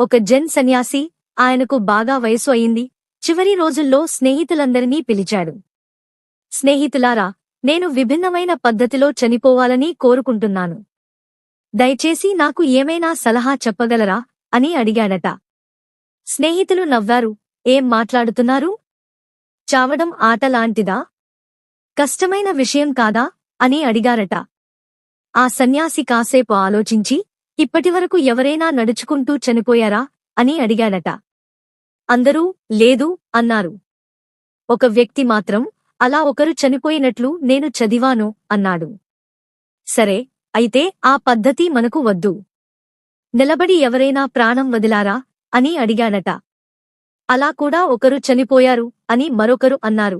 ఒక జెన్ సన్యాసి. ఆయనకు బాగా వయసు అయింది. చివరి రోజుల్లో స్నేహితులందరినీ పిలిచాడు. స్నేహితులారా, నేను విభిన్నమైన పద్ధతిలో చనిపోవాలని కోరుకుంటున్నాను. దయచేసి నాకు ఏమైనా సలహా చెప్పగలరా అని అడిగాడట. స్నేహితులు నవ్వారు. ఏం మాట్లాడుతున్నారు? చావడం ఆటలాంటిదా? కష్టమైన విషయం కాదా అని అడిగారట. ఆ సన్యాసి కాసేపు ఆలోచించి, ఇప్పటివరకు ఎవరైనా నడుచుకుంటూ చనిపోయారా అని అడిగాడట. అందరూ లేదు అన్నారు. ఒక వ్యక్తి మాత్రం, అలా ఒకరు చనిపోయినట్లు నేను చదివాను అన్నాడు. సరే, అయితే ఆ పద్ధతి మనకు వద్దు. నిలబడి ఎవరైనా ప్రాణం వదిలారా అని అడిగాడట. అలా కూడా ఒకరు చనిపోయారు అని మరొకరు అన్నారు.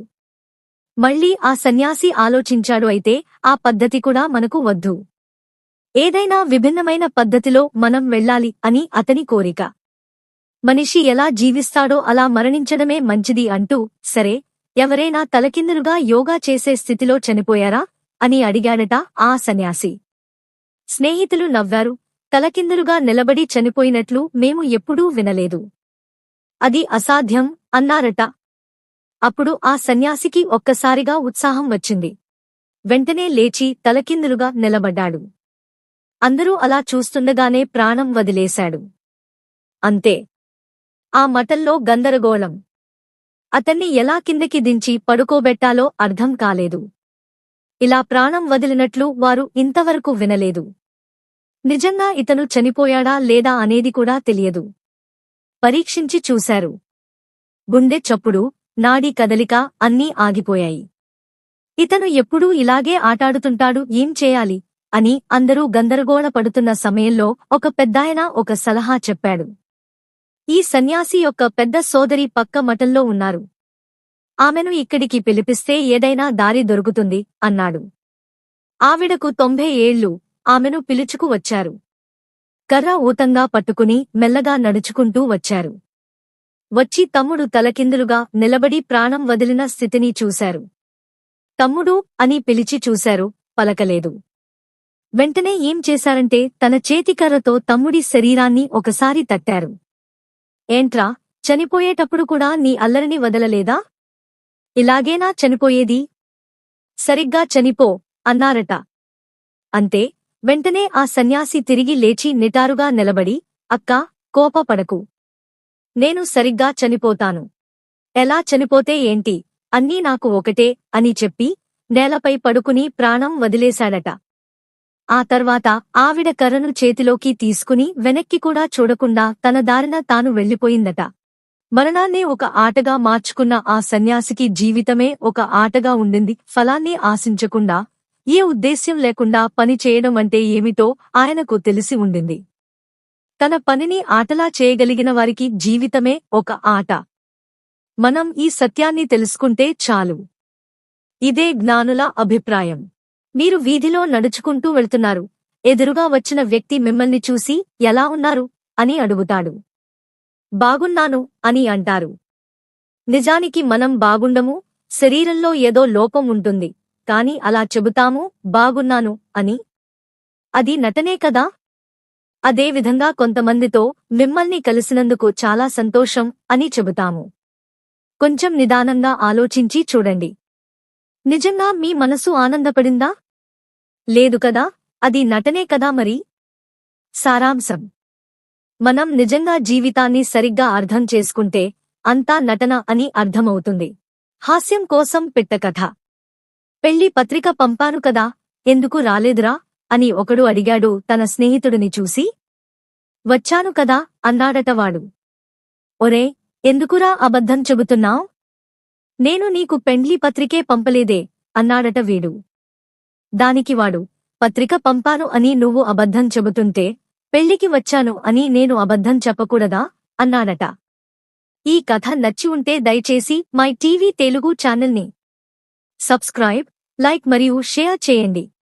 మళ్ళీ ఆ సన్యాసి ఆలోచించాడు. అయితే ఆ పద్ధతి కూడా మనకు వద్దు. ఏదైనా విభిన్నమైన పద్ధతిలో మనం వెళ్ళాలి అని అతని కోరిక. మనిషి ఎలా జీవిస్తాడో అలా మరణించడమే మంచిది అంటూ, సరే, ఎవరైనా తలకిందులుగా యోగా చేసే స్థితిలో చనిపోయారా అని అడిగాడట ఆ సన్యాసి. స్నేహితులు నవ్వారు. తలకిందులుగా నిలబడి చనిపోయినట్లు మేము ఎప్పుడూ వినలేదు. అది అసాధ్యం అన్నారట. అప్పుడు ఆ సన్యాసికి ఒక్కసారిగా ఉత్సాహం వచ్చింది. వెంటనే లేచి తలకిందులుగా నిలబడ్డాడు. అందరూ అలా చూస్తుండగానే ప్రాణం వదిలేశాడు. అంతే. ఆ మఠంలో గందరగోళం. అతన్ని ఎలా కిందకి దించి పడుకోబెట్టాలో అర్థం కాలేదు. ఇలా ప్రాణం వదిలినట్లు వారు ఇంతవరకు వినలేదు. నిజంగా ఇతను చనిపోయాడా లేదా అనేది కూడా తెలియదు. పరీక్షించి చూశారు. గుండె చప్పుడు, నాడీ కదలిక అన్నీ ఆగిపోయాయి. ఇతను ఎప్పుడూ ఇలాగే ఆటాడుతుంటాడు, ఏం చేయాలి అని అందరూ గందరగోళపడుతున్న సమయంలో ఒక పెద్దాయన ఒక సలహా చెప్పాడు. ఈ సన్యాసి యొక్క పెద్ద సోదరి పక్క మఠంలో ఉన్నారు. ఆమెను ఇక్కడికి పిలిపిస్తే ఏదైనా దారి దొరుకుతుంది అన్నాడు. ఆవిడకు 90 ఏళ్లు. ఆమెను పిలుచుకు వచ్చారు. కర్ర ఊతంగా పట్టుకుని మెల్లగా నడుచుకుంటూ వచ్చారు. వచ్చి తమ్ముడు తలకిందులుగా నిలబడి ప్రాణం వదిలిన స్థితిని చూశారు. తమ్ముడు అని పిలిచి చూశారు, పలకలేదు. వెంటనే ఏం చేశారంటే తన చేతికర్రతో తమ్ముడి శరీరాన్ని ఒకసారి తట్టారు. ఏంట్రా, చనిపోయేటప్పుడు కూడా నీ అల్లరిని వదలలేదా? ఇలాగేనా చనిపోయేది? సరిగ్గా చనిపో అన్నారట. అంతే. వెంటనే ఆ సన్యాసి తిరిగి లేచి నిటారుగా నిలబడి, అక్కా, కోపపడకు. నేను సరిగ్గా చనిపోతాను. ఎలా చనిపోతే ఏంటి, అన్నీ నాకు ఒకటే అని చెప్పి నేలపై పడుకుని ప్రాణం వదిలేశాడట. ఆ తర్వాత ఆవిడ కర్రను చేతిలోకి తీసుకుని వెనక్కి కూడా చూడకుండా తన దారిన తాను వెళ్ళిపోయిందట. మరణాన్నే ఒక ఆటగా మార్చుకున్న ఆ సన్యాసికి జీవితమే ఒక ఆటగా ఉండింది. ఫలాన్ని ఆశించకుండా, ఏ ఉద్దేశ్యం లేకుండా పని చేయడం అంటే ఏమిటో ఆయనకు తెలిసి ఉండింది. తన పనిని ఆటలా చేయగలిగిన వారికి జీవితమే ఒక ఆట. మనం ఈ సత్యాన్ని తెలుసుకుంటే చాలు. ఇదే జ్ఞానుల అభిప్రాయం. మీరు వీధిలో నడుచుకుంటూ వెళ్తున్నారు. ఎదురుగా వచ్చిన వ్యక్తి మిమ్మల్ని చూసి ఎలా ఉన్నారు అని అడుగుతాడు. బాగున్నాను అని అంటారు. నిజానికి మనం బాగుండము. శరీరంలో ఏదో లోపం ఉంటుంది. కాని అలా చెబుతాము, బాగున్నాను అని. అది నటనే కదా. అదేవిధంగా కొంతమందితో మిమ్మల్ని కలిసినందుకు చాలా సంతోషం అని చెబుతాము. కొంచెం నిదానంగా ఆలోచించి చూడండి. నిజంగా మీ మనసు ఆనందపడిందా? లేదు కదా. అది నటనే కదా మరి. సారాంశం: మనం నిజంగా జీవితాన్ని సరిగ్గా అర్థం చేసుకుంటే అంతా నటన అని అర్థమవుతుంది. హాస్యం కోసం పెట్టకథ. పెళ్లి పత్రిక పంపాను కదా, ఎందుకు రాలేదురా అని ఒకడు అడిగాడు తన స్నేహితుడిని చూసి. వచ్చాను కదా అన్నాడటవాడు. ఒరే, ఎందుకురా అబద్ధం చెబుతున్నావ్? నేను నీకు పెండ్లి పత్రికే పంపలేదే అన్నాడట వీడు. దానికి వాడు, పత్రిక పంపాను అని నువ్వు అబద్ధం చెబుతుంటే పెళ్లికి వచ్చాను అని నేను అబద్ధం చెప్పకూడదా అన్నాడట. ఈ కథ నచ్చి ఉంటే దయచేసి మై టీవీ తెలుగు ఛానల్ని సబ్స్క్రైబ్, లైక్ మరియు షేర్ చేయండి.